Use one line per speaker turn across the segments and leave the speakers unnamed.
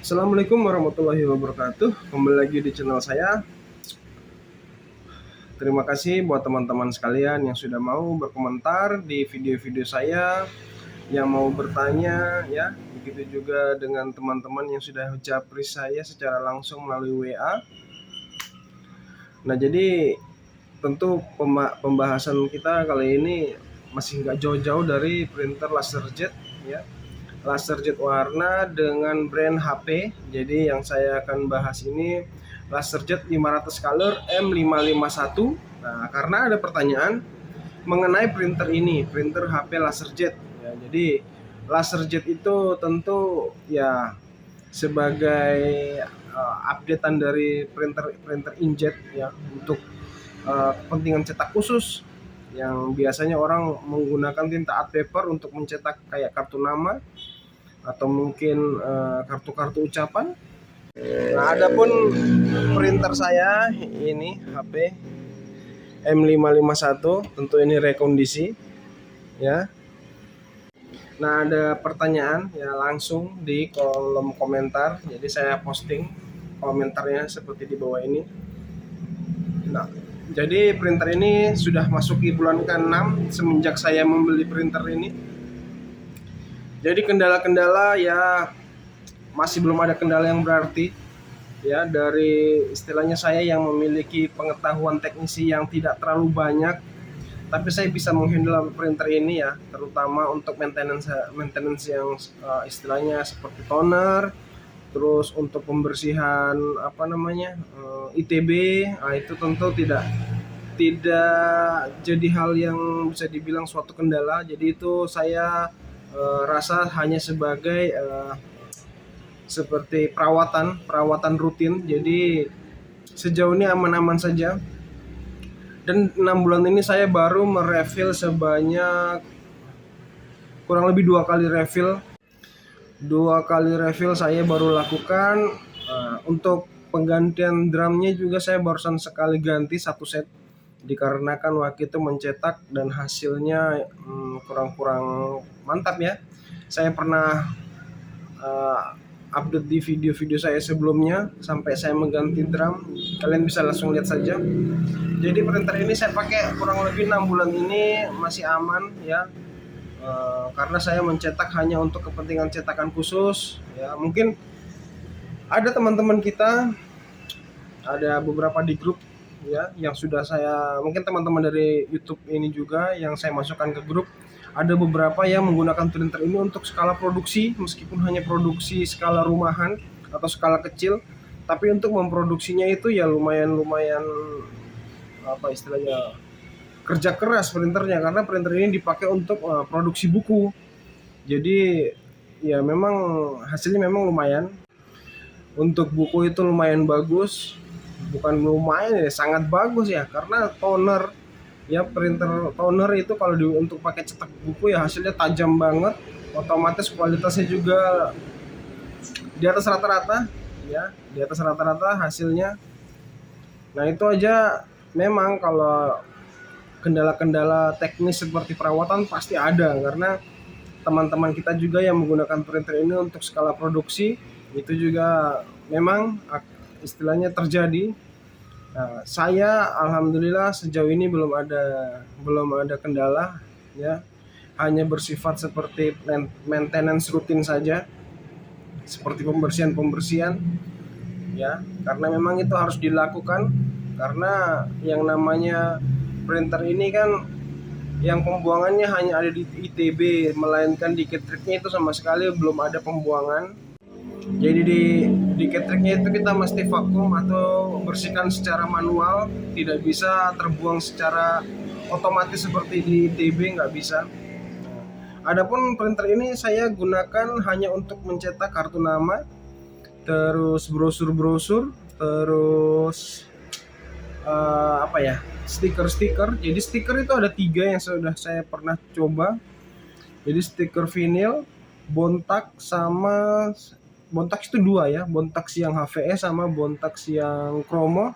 Assalamualaikum warahmatullahi wabarakatuh. Kembali lagi di channel saya. Terima kasih buat teman-teman sekalian yang sudah mau berkomentar di video-video saya, yang mau bertanya ya. Begitu juga dengan teman-teman yang sudah japri saya secara langsung melalui WA. Nah, jadi tentu pembahasan kita kali ini masih nggak jauh-jauh dari printer LaserJet ya. LaserJet warna dengan brand HP. Jadi yang saya akan bahas ini LaserJet 500 color M551. Nah, karena ada pertanyaan mengenai printer ini, printer HP LaserJet ya. Jadi LaserJet itu tentu ya sebagai updatean dari printer inkjet ya, untuk kepentingan cetak khusus yang biasanya orang menggunakan tinta art paper untuk mencetak kayak kartu nama atau mungkin kartu-kartu ucapan. Nah, adapun printer saya ini HP M551, tentu ini rekondisi ya. Nah, ada pertanyaan ya langsung di kolom komentar. Jadi saya posting komentarnya seperti di bawah ini. Nah, jadi printer ini sudah masuki bulan ke-6 semenjak saya membeli printer ini. Jadi kendala-kendala ya masih belum ada kendala yang berarti ya, dari istilahnya saya yang memiliki pengetahuan teknisi yang tidak terlalu banyak, tapi saya bisa menghandle printer ini ya, terutama untuk maintenance yang istilahnya seperti toner, terus untuk pembersihan apa namanya ITB. Nah, itu tentu tidak jadi hal yang bisa dibilang suatu kendala. Jadi itu saya rasa hanya sebagai seperti perawatan rutin. Jadi sejauh ini aman-aman saja. Dan 6 bulan ini saya baru merefill sebanyak kurang lebih 2 kali refill saya baru lakukan. Untuk penggantian drumnya juga saya barusan sekali ganti 1 set, dikarenakan waktu itu mencetak dan hasilnya kurang mantap ya. Saya pernah update di video-video saya sebelumnya sampai saya mengganti drum, kalian bisa langsung lihat saja. Jadi printer ini saya pakai kurang lebih 6 bulan ini masih aman ya, karena saya mencetak hanya untuk kepentingan cetakan khusus ya. Mungkin ada teman-teman kita, ada beberapa di grup ya yang sudah saya, mungkin teman-teman dari YouTube ini juga yang saya masukkan ke grup, ada beberapa yang menggunakan printer ini untuk skala produksi, meskipun hanya produksi skala rumahan atau skala kecil, tapi untuk memproduksinya itu ya lumayan apa istilahnya, kerja keras printernya, karena printer ini dipakai untuk produksi buku. Jadi ya memang hasilnya memang lumayan. Untuk buku itu lumayan bagus, bukan lumayan ya, sangat bagus ya, karena toner ya, printer toner itu kalau untuk pakai cetak buku ya hasilnya tajam banget, otomatis kualitasnya juga di atas rata-rata ya, di atas rata-rata hasilnya. Nah, itu aja. Memang kalau kendala-kendala teknis seperti perawatan pasti ada, karena teman-teman kita juga yang menggunakan printer ini untuk skala produksi itu juga memang istilahnya terjadi. Nah, saya alhamdulillah sejauh ini belum ada kendala ya, hanya bersifat seperti maintenance rutin saja, seperti pembersihan ya, karena memang itu harus dilakukan, karena yang namanya printer ini kan yang pembuangannya hanya ada di ITB, melainkan di cartridge-nya itu sama sekali belum ada pembuangan. Jadi di cartridge-nya itu kita mesti vakum atau bersihkan secara manual, tidak bisa terbuang secara otomatis seperti di ITB, nggak bisa. Adapun printer ini saya gunakan hanya untuk mencetak kartu nama, terus brosur-brosur, terus apa ya, stiker-stiker. Jadi stiker itu ada 3 yang sudah saya pernah coba. Jadi stiker vinil, bontak, sama bontak itu 2 ya, bontak yang HVS sama bontak yang kromo.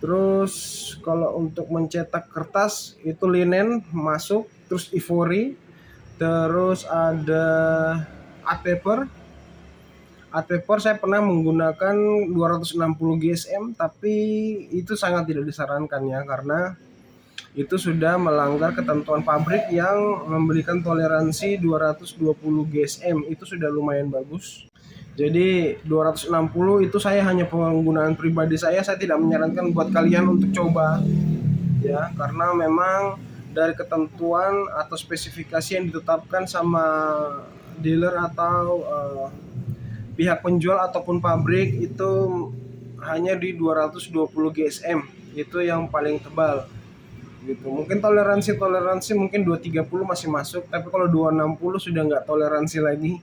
Terus kalau untuk mencetak kertas itu linen masuk, terus ivory, terus ada art paper, art paper saya pernah menggunakan 260 GSM, tapi itu sangat tidak disarankan ya, karena itu sudah melanggar ketentuan pabrik yang memberikan toleransi 220 GSM. Itu sudah lumayan bagus. Jadi 260 itu saya hanya penggunaan pribadi saya tidak menyarankan buat kalian untuk coba ya, karena memang dari ketentuan atau spesifikasi yang ditetapkan sama dealer atau pihak penjual ataupun pabrik itu hanya di 220 GSM, itu yang paling tebal gitu. Mungkin toleransi mungkin 230 masih masuk, tapi kalau 260 sudah nggak toleransi lagi.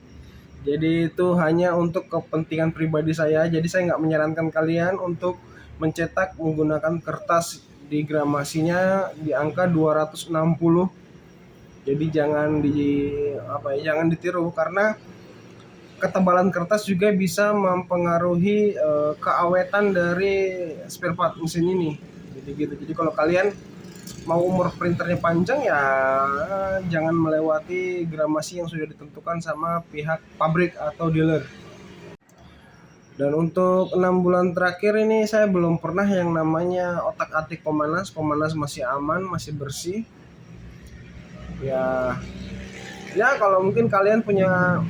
Jadi itu hanya untuk kepentingan pribadi saya. Jadi saya nggak menyarankan kalian untuk mencetak menggunakan kertas di gramasinya di angka 260. Jadi jangan jangan ditiru, karena ketebalan kertas juga bisa mempengaruhi keawetan dari spare part mesin ini. Jadi gitu. Jadi kalau kalian mau umur printernya panjang ya jangan melewati gramasi yang sudah ditentukan sama pihak pabrik atau dealer. Dan untuk 6 bulan terakhir ini saya belum pernah yang namanya otak-atik pemanas masih aman, masih bersih. Ya kalau mungkin kalian punya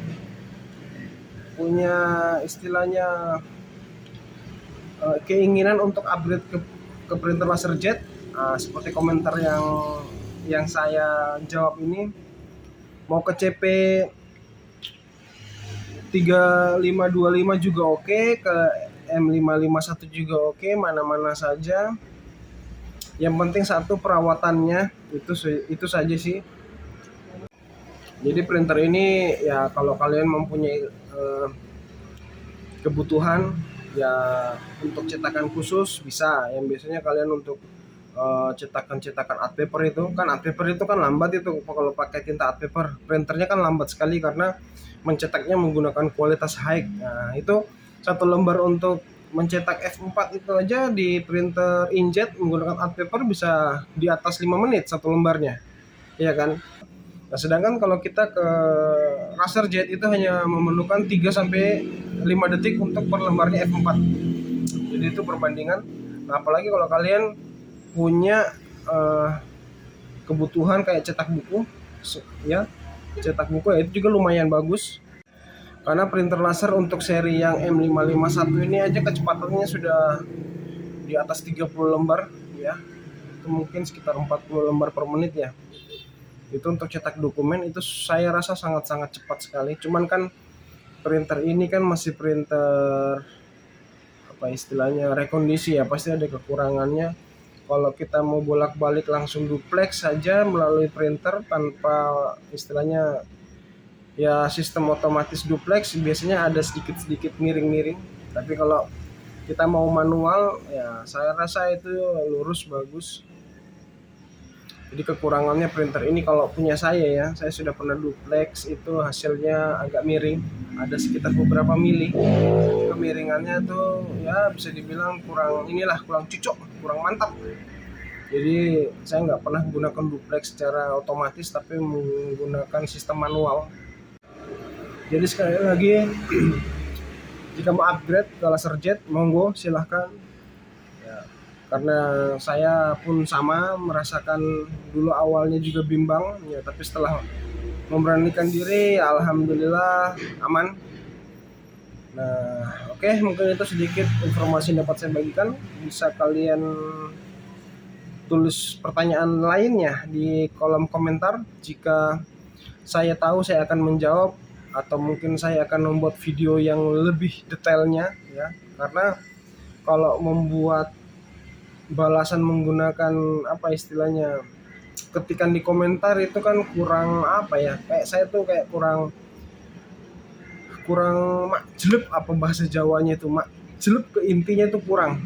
istilahnya keinginan untuk upgrade ke printer LaserJet, seperti komentar yang saya jawab ini, mau ke CP 3525 juga oke, ke M551 juga oke, mana-mana saja. Yang penting satu, perawatannya, itu saja sih. Jadi printer ini ya kalau kalian mempunyai kebutuhan ya untuk cetakan khusus bisa. Yang biasanya kalian untuk cetakan art paper itu kan lambat itu kalau pakai tinta art paper. Printernya kan lambat sekali karena mencetaknya menggunakan kualitas high. Nah, itu satu lembar untuk mencetak F4 itu aja di printer inkjet menggunakan art paper bisa di atas 5 menit satu lembarnya. Iya kan? Nah, sedangkan kalau kita ke LaserJet itu hanya memerlukan 3 sampai 5 detik untuk per lembarnya F4. Jadi itu perbandingan. Nah, apalagi kalau kalian punya kebutuhan kayak cetak buku ya, itu juga lumayan bagus, karena printer laser untuk seri yang M551 ini aja kecepatannya sudah di atas 30 lembar ya, itu mungkin sekitar 40 lembar per menit ya. Itu untuk cetak dokumen itu saya rasa sangat-sangat cepat sekali. Cuman kan printer ini kan masih printer istilahnya rekondisi ya, pasti ada kekurangannya. Kalau kita mau bolak-balik langsung duplex saja melalui printer tanpa istilahnya ya sistem otomatis duplex, biasanya ada sedikit-sedikit miring-miring. Tapi kalau kita mau manual ya saya rasa itu lurus bagus. Jadi kekurangannya printer ini kalau punya saya sudah pernah duplex, itu hasilnya agak miring, ada sekitar beberapa mili kemiringannya tuh ya, bisa dibilang kurang cocok, kurang mantap. Jadi saya nggak pernah menggunakan duplex secara otomatis, tapi menggunakan sistem manual. Jadi sekali lagi jika mau upgrade ke LaserJet monggo silahkan ya, karena saya pun sama merasakan dulu awalnya juga bimbang ya, tapi setelah memberanikan diri alhamdulillah aman. Nah oke, mungkin itu sedikit informasi yang dapat saya bagikan. Bisa kalian tulis pertanyaan lainnya di kolom komentar, jika saya tahu saya akan menjawab, atau mungkin saya akan membuat video yang lebih detailnya ya, karena kalau membuat balasan menggunakan istilahnya ketikan di komentar itu kan kurang kayak saya tuh kayak kurang mak jelek, bahasa Jawanya itu mak jelek, ke intinya itu kurang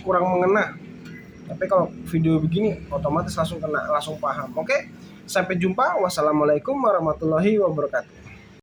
mengena. Tapi kalau video begini otomatis langsung kena, langsung paham. Oke, sampai jumpa. Wassalamualaikum warahmatullahi wabarakatuh.